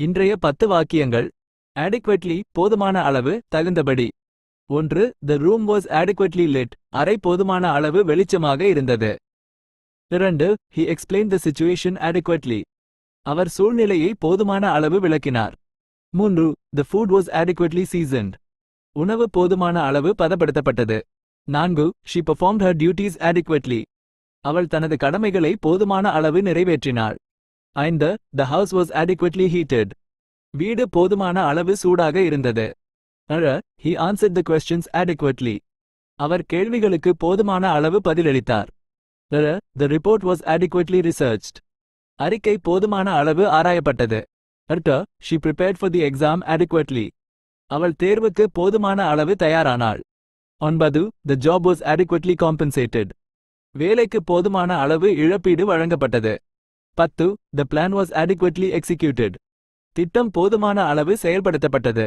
இன்றைய 10 வாக்கியங்கள். adequately போதுமான அளவு, தகுந்தபடி. 1. The room was adequately lit. அறை போதுமான அளவு வெளிச்சமாக இருந்தது. 2. He explained the situation adequately. அவர் சூழ்நிலையை போதுமான அளவு விளக்கினார். 3. The food was adequately seasoned. உணவு போதுமான அளவு பதப்படுத்தப்பட்டது. 4. She performed her duties adequately. அவள் தனது கடமைகளை போதுமான அளவு நிறைவேற்றினாள். 5. The house was adequately heated. வீடு போதுமான அளவு சூடாக இருந்தது. 6. He answered the questions adequately. அவர் கேள்விகளுக்கு போதுமான அளவு பதிலளித்தார். 7. The report was adequately researched. அறிக்கை போதுமான அளவு ஆராயப்பட்டது. 8. She prepared for the exam adequately. அவள் தேர்வுக்கு போதுமான அளவு தயாரானாள். 9. The job was adequately compensated. வேலைக்கு போதுமான அளவு இழப்பீடு வழங்கப்பட்டது. 10. The plan was adequately executed. திட்டம் போதுமான அளவு செயல்படுத்தப்பட்டது.